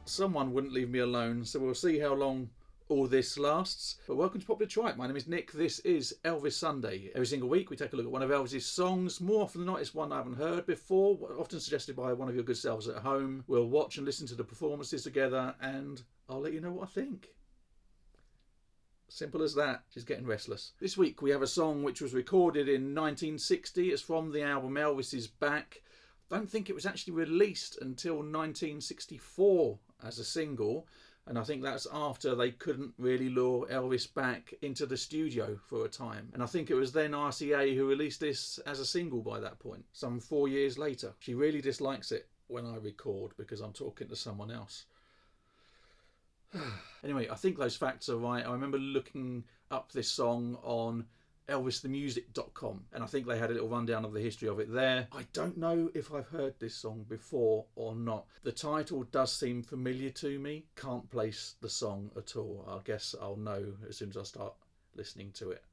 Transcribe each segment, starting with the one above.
someone wouldn't leave me alone, so we'll see how long all this lasts. But welcome to Popular Tripe. My name is Nick. This is Elvis Sunday. Every single week we take a look at one of Elvis's songs. More often than not, it's one I haven't heard before, often suggested by one of your good selves at home. We'll watch and listen to the performances together, and I'll let you know what I think. Simple as that. She's getting restless. This week we have a song which was recorded in 1960. It's from the album Elvis Is Back. I don't think it was actually released until 1964 as a single, and I think that's after they couldn't really lure Elvis back into the studio for a time. And I think it was then RCA who released this as a single by that point, some 4 years later. She really dislikes it when I record because I'm talking to someone else. Anyway, I think those facts are right. I remember looking up this song on elvisthemusic.com, and I think they had a little rundown of the history of it there. I don't know if I've heard this song before or not. The title does seem familiar to me. Can't place the song at all. I guess I'll know as soon as I start listening to it.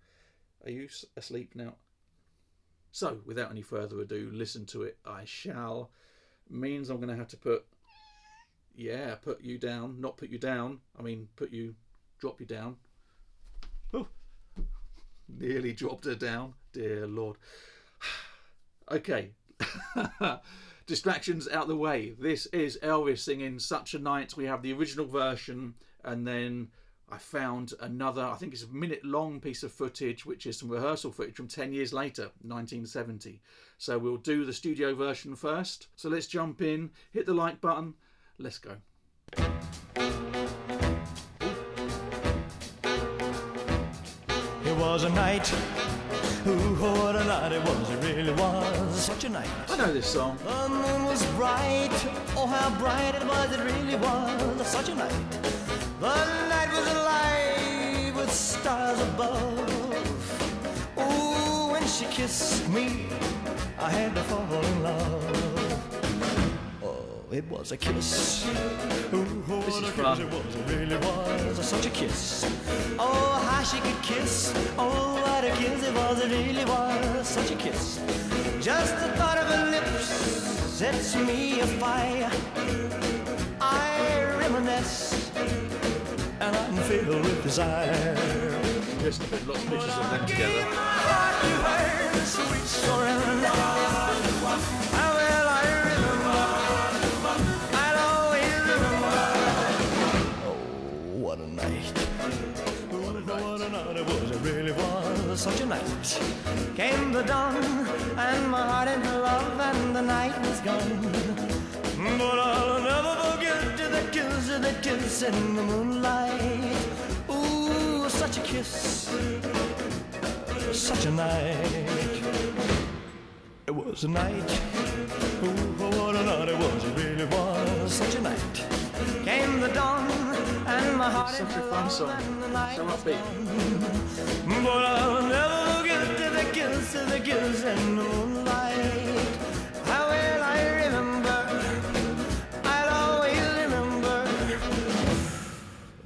Are you asleep now? So, without any further ado, listen to it. I shall. Means I'm going to have to put you down. Not put you down. I mean, drop you down. Oh. Nearly dropped her down. Dear Lord. Okay. Distractions out the way. This is Elvis singing Such a Night. We have the original version, and then I found another, I think it's a minute-long piece of footage, which is some rehearsal footage from 10 years later, 1970. So we'll do the studio version first. So let's jump in, hit the like button. Let's go. It was a night, ooh, what a night it was, it really was such a night. I know this song. The moon was bright, oh how bright it was, it really was such a night. The night was alive with stars above. Ooh, when she kissed me, I had to fall in love. It was a kiss. Ooh, this is fun. It was, it really was such a kiss. Oh, how she could kiss. Oh, what a kiss it was. It really was such a kiss. Just the thought of her lips sets me afire. I reminisce and I'm filled with desire. Just a bit, lots of pictures of them together. Sweet surrender. How will I remember? What a night. What a night it was, it really was such a night. Came the dawn and my heart into love and the night was gone. But I'll never forget the kiss in the moonlight. Ooh, such a kiss, such a night. It was a night. Ooh, what a night it was, it really was such a night. Came the dawn and my heart such a fun song, so upbeat. But I'll never forget the kiss in the moonlight. How will I remember? I'll always remember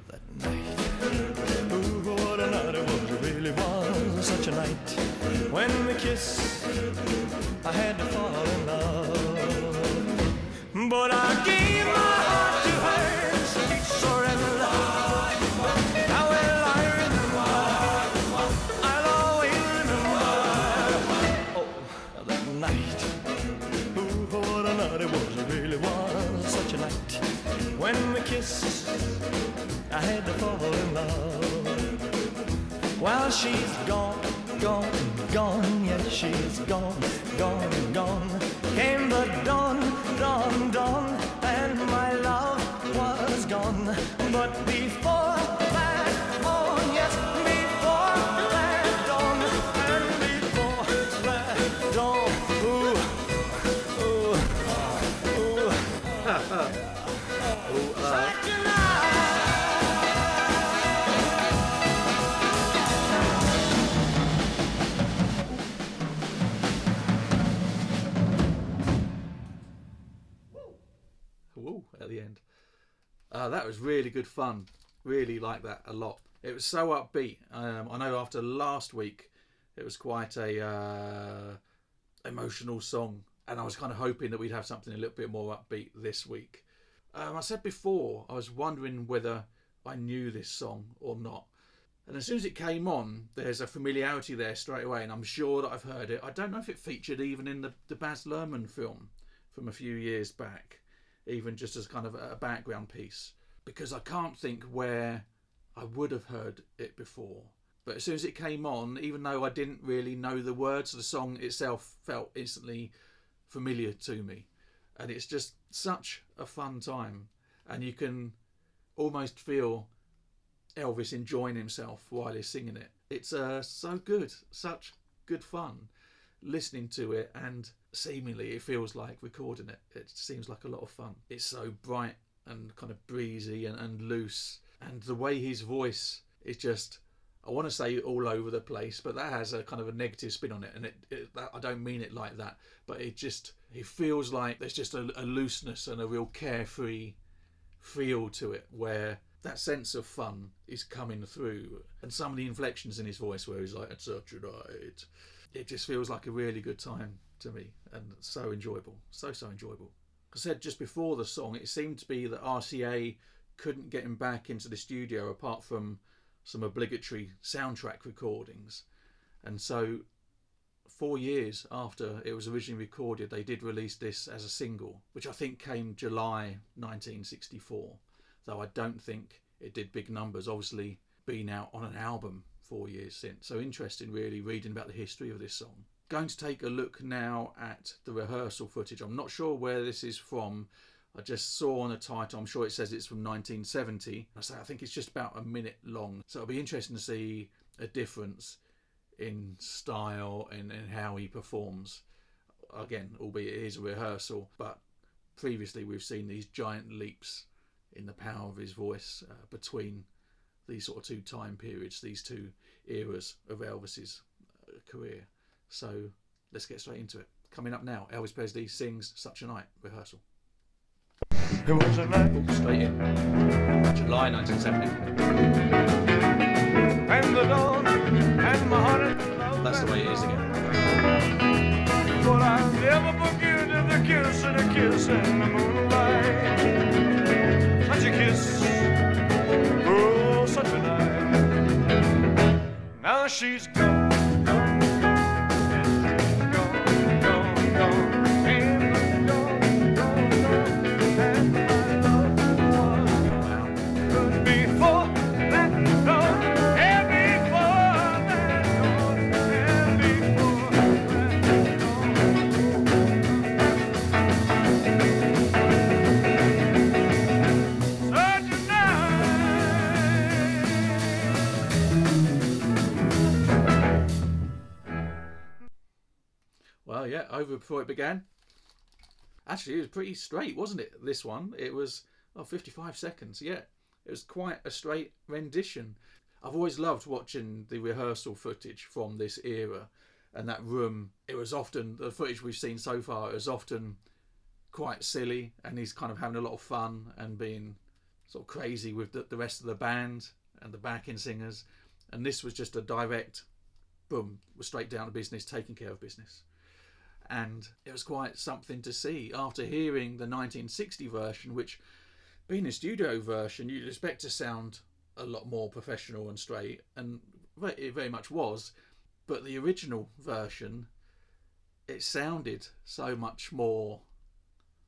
that night. Ooh, what a night it was, it really was such a night. When we kissed, I had to fall in love. But I gave my heart to her, sweet surrender. How will I remember? I'll always remember. Oh, that night. Ooh, what a night it was, it really was such a night. When we kissed, I had to fall in love. While she's gone, gone, gone, yes, she's gone, gone, gone. Came the dawn, dawn, dawn, and my love was gone. But before that dawn, yes, before that dawn, and before that dawn, such a night. Woo, at the end. That was really good fun. Really like that a lot. It was so upbeat. I know after last week it was quite a emotional song, and I was kind of hoping that we'd have something a little bit more upbeat this week. I said before, I was wondering whether I knew this song or not. And as soon as it came on, there's a familiarity there straight away, and I'm sure that I've heard it. I don't know if it featured even in the Baz Luhrmann film from a few years back, even just as kind of a background piece, because I can't think where I would have heard it before. But as soon as it came on, even though I didn't really know the words, the song itself felt instantly familiar to me. And it's just such a fun time, and you can almost feel Elvis enjoying himself while he's singing it. It's so good, such good fun listening to it, and seemingly it feels like recording it. It seems like a lot of fun. It's so bright and kind of breezy and loose, and the way his voice is just, I want to say all over the place, but that has a kind of a negative spin on it, and I don't mean it like that, but it feels like there's just a looseness and a real carefree feel to it, where that sense of fun is coming through, and some of the inflections in his voice where he's like, "It's such a night," it just feels like a really good time to me, and so enjoyable, so enjoyable. I said just before the song, it seemed to be that RCA couldn't get him back into the studio apart from some obligatory soundtrack recordings, and so 4 years after it was originally recorded, they did release this as a single, which I think came July 1964, though I don't think it did big numbers, obviously been out on an album 4 years since. So interesting really reading about the history of this song. Going to take a look now at the rehearsal footage. I'm not sure where this is from. I just saw on the title, I'm sure it says it's from 1970. I think it's just about a minute long. So it'll be interesting to see a difference in style and how he performs. Again, albeit it is a rehearsal, but previously we've seen these giant leaps in the power of his voice between these sort of two time periods, these two eras of Elvis's career. So let's get straight into it. Coming up now, Elvis Presley sings Such a Night, rehearsal. It was a night. Straight in. July 1970. And the dawn and my heart. That's the way it is again. But I'll never forget the kiss and a kiss in the moonlight. Such a kiss, oh, such a night. Now she's gone. Well, yeah, over before it began. Actually, it was pretty straight, wasn't it, this one? It was 55 seconds, yeah. It was quite a straight rendition. I've always loved watching the rehearsal footage from this era, and that room. It was often, the footage we've seen so far, it was often quite silly, and he's kind of having a lot of fun and being sort of crazy with the rest of the band and the backing singers. And this was just a direct, boom, was straight down to business, taking care of business. And it was quite something to see after hearing the 1960 version, which, being a studio version, you'd expect to sound a lot more professional and straight, and it very much was. But the original version, it sounded so much more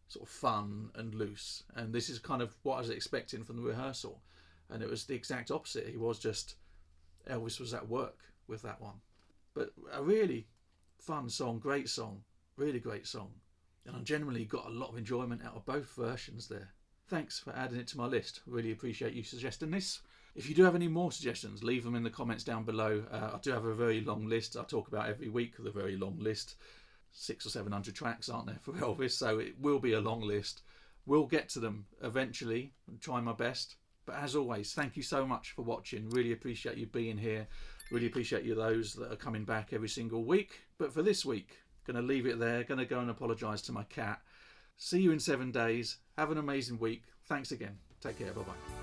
sort of fun and loose, and this is kind of what I was expecting from the rehearsal, and it was the exact opposite. He was just, Elvis was at work with that one. But a really fun song, great song, really great song, and I generally got a lot of enjoyment out of both versions there. Thanks for adding it to my list. Really appreciate you suggesting this. If you do have any more suggestions, leave them in the comments down below. I do have a very long list. I talk about every week with a very long list. 600 or 700 tracks, aren't there, for Elvis? So it will be a long list. We'll get to them eventually and try my best. But as always, thank you so much for watching. Really appreciate you being here. Really appreciate you those that are coming back every single week. But for this week, going to leave it there. Going to go and apologise to my cat. See you in 7 days. Have an amazing week. Thanks again. Take care. Bye-bye.